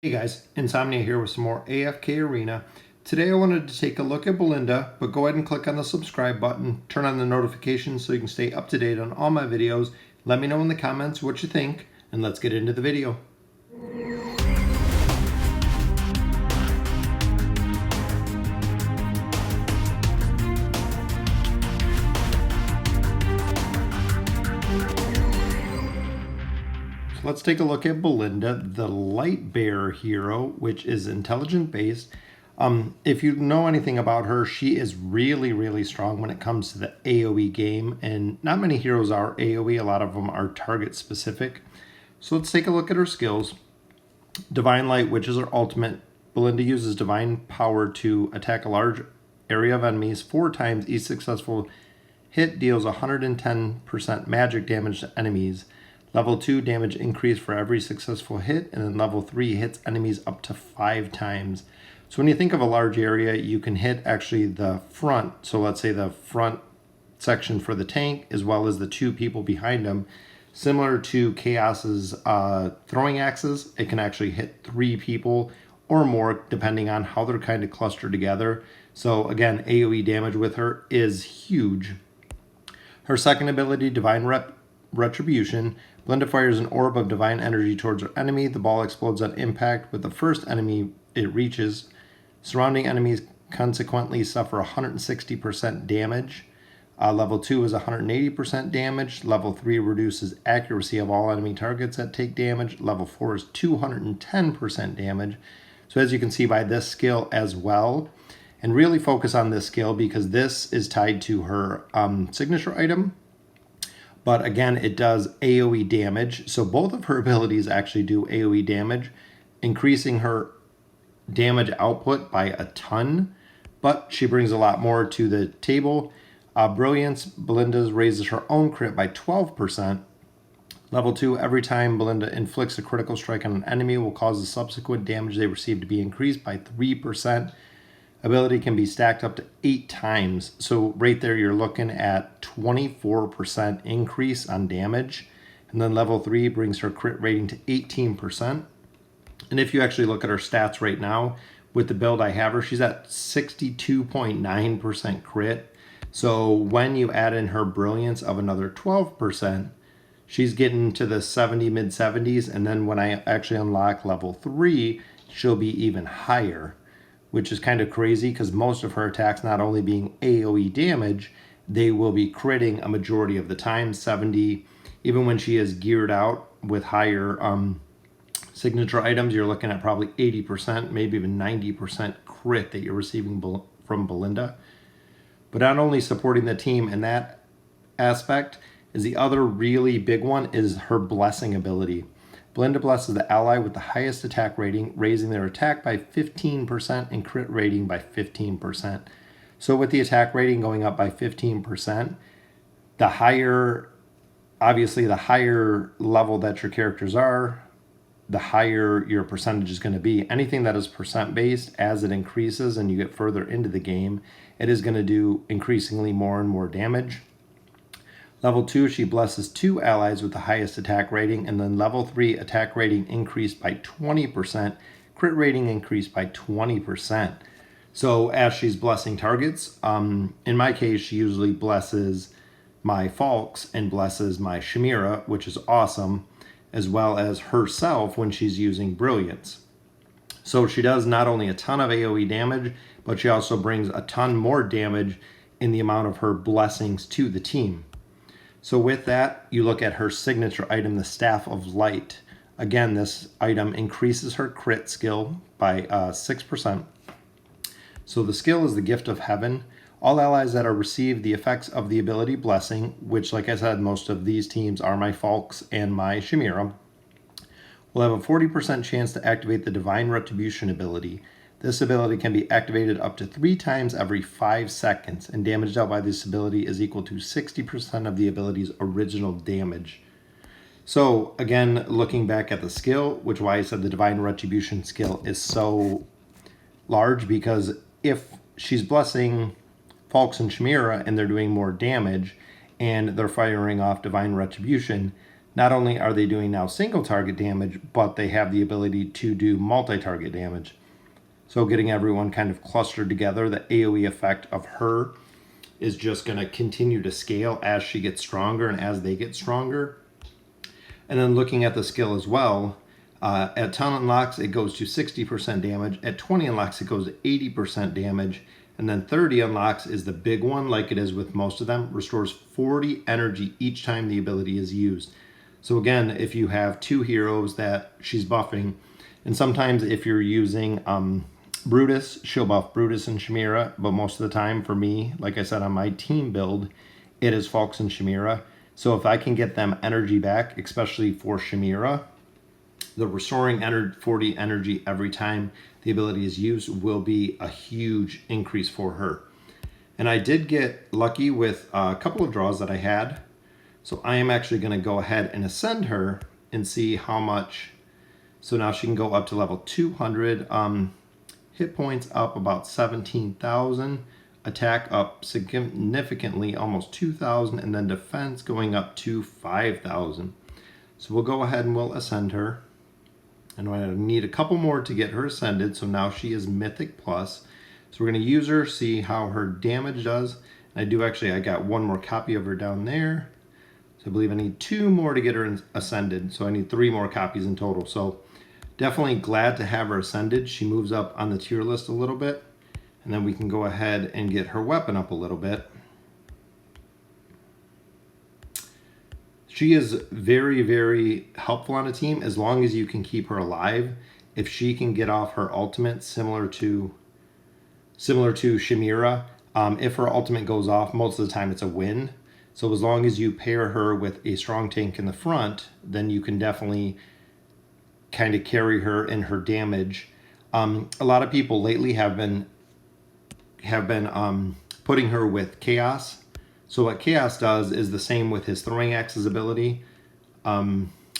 Hey guys, Insomnia here with some more AFK Arena. Today I wanted to take a look at Belinda, but go ahead and click on the subscribe button, turn on the notifications so you can stay up to date on all my videos. Let me know in the comments what you think, and let's get into the video. Let's take a look at Belinda, the light bearer hero, which is intelligent based. If you know anything about her, she is really strong when it comes to the AOE game, and not many heroes are AOE. A lot of them are target specific. So let's take a look at her skills. Divine Light, which is her ultimate. Belinda uses divine power to attack a large area of enemies 4 times. Each successful hit deals 110% magic damage to enemies. Level 2 damage increase for every successful hit, and then level 3 hits enemies up to 5 times. So when you think of a large area, you can hit actually the front. So let's say the front section for the tank, as well as the 2 people behind them. Similar to Chaos's throwing axes, it can actually hit 3 people or more, depending on how they're kind of clustered together. So again, AOE damage with her is huge. Her second ability, Divine Retribution. Belinda fires an orb of divine energy towards her enemy. The ball explodes on impact with the first enemy it reaches. Surrounding enemies consequently suffer 160% damage. Level 2 is 180% damage. Level 3 reduces accuracy of all enemy targets that take damage. Level 4 is 210% damage. So as you can see by this skill as well, and really focus on this skill because this is tied to her signature item. But again, it does AOE damage. So both of her abilities actually do AOE damage, increasing her damage output by a ton. But she brings a lot more to the table. Brilliance, Belinda raises her own crit by 12%. Level 2, every time Belinda inflicts a critical strike on an enemy will cause the subsequent damage they receive to be increased by 3%. Ability can be stacked up to 8 times. So right there, you're looking at 24% increase on damage. And then level 3 brings her crit rating to 18%. And if you actually look at her stats right now, with the build I have her, she's at 62.9% crit. So when you add in her brilliance of another 12%, she's getting to the 70, mid 70s. And then when I actually unlock level 3, she'll be even higher, which is kind of crazy because most of her attacks not only being AOE damage, they will be critting a majority of the time, 70. Even when she is geared out with higher signature items, you're looking at probably 80%, maybe even 90% crit that you're receiving from Belinda. But not only supporting the team in that aspect, is the other really big one is her blessing ability. Belinda blesses the ally with the highest attack rating, raising their attack by 15% and crit rating by 15%. So with the attack rating going up by 15%, the higher, obviously the higher level that your characters are, the higher your percentage is going to be. Anything that is percent based, as it increases and you get further into the game, it is going to do increasingly more and more damage. Level 2, she blesses 2 allies with the highest attack rating, and then level 3, attack rating increased by 20%, crit rating increased by 20%. So as she's blessing targets, in my case, she usually blesses my Falks and blesses my Chimera, which is awesome, as well as herself when she's using Brilliance. So she does not only a ton of AOE damage, but she also brings a ton more damage in the amount of her blessings to the team. So with that, you look at her signature item, the Staff of Light. Again, this item increases her crit skill by 6%. So the skill is the Gift of Heaven. All allies that are receive the effects of the ability Blessing, which like I said, most of these teams are my Falks and my Chimera, will have a 40% chance to activate the Divine Retribution ability. This ability can be activated up to 3 times every 5 seconds, and damage dealt by this ability is equal to 60% of the ability's original damage. So again, looking back at the skill, which why I said the Divine Retribution skill is so large, because if she's blessing Falks and Chimera and they're doing more damage and they're firing off Divine Retribution, not only are they doing now single target damage, but they have the ability to do multi-target damage. So getting everyone kind of clustered together, the AOE effect of her is just going to continue to scale as she gets stronger and as they get stronger. And then looking at the skill as well, at 10 unlocks, it goes to 60% damage. At 20 unlocks, it goes to 80% damage. And then 30 unlocks is the big one, like it is with most of them, restores 40 energy each time the ability is used. So again, if you have two heroes that she's buffing, and sometimes if you're using Brutus, she'll buff Brutus and Chimera, but most of the time for me, like I said on my team build, it is Falx and Chimera. So if I can get them energy back, especially for Chimera, the restoring 40 energy every time the ability is used will be a huge increase for her. And I did get lucky with a couple of draws that I had. So I am actually going to go ahead and ascend her and see how much. So now she can go up to level 200. Hit points up about 17,000. Attack up significantly, almost 2,000. And then defense going up to 5,000. So we'll go ahead and we'll ascend her. And I need a couple more to get her ascended. So now she is Mythic Plus. So we're going to use her, see how her damage does. And I got one more copy of her down there. So I believe I need 2 more to get her ascended. So I need 3 more copies in total. So definitely glad to have her ascended. She moves up on the tier list a little bit. And then we can go ahead and get her weapon up a little bit. She is very, very helpful on a team as long as you can keep her alive. If she can get off her ultimate, similar to Chimera, if her ultimate goes off, most of the time it's a win. So as long as you pair her with a strong tank in the front, then you can definitely kind of carry her in her damage. A lot of people lately have been putting her with Chaos. So what Chaos does is the same with his throwing axes ability,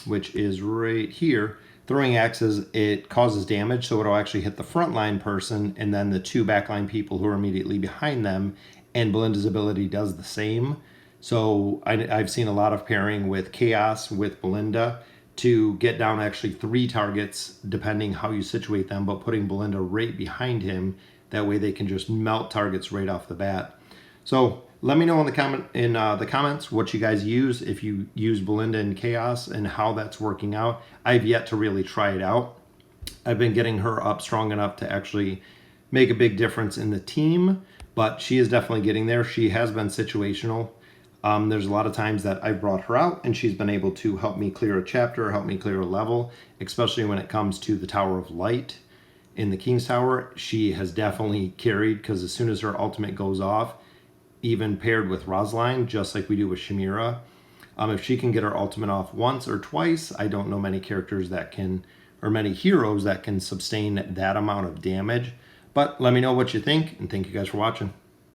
which is right here. Throwing axes, it causes damage, so it'll actually hit the frontline person and then the 2 backline people who are immediately behind them. And Belinda's ability does the same. So I've seen a lot of pairing with Chaos with Belinda to get down actually 3 targets, depending how you situate them, but putting Belinda right behind him. That way they can just melt targets right off the bat. So let me know in the comments what you guys use, if you use Belinda and Chaos and how that's working out. I've yet to really try it out. I've been getting her up strong enough to actually make a big difference in the team, but she is definitely getting there. She has been situational. There's a lot of times that I've brought her out and she's been able to help me clear a chapter, help me clear a level, especially when it comes to the Tower of Light. In the King's Tower, she has definitely carried, because as soon as her ultimate goes off, even paired with Rosaline, just like we do with Chimera, if she can get her ultimate off once or twice, I don't know many characters that can, or many heroes that can sustain that amount of damage. But let me know what you think, and thank you guys for watching.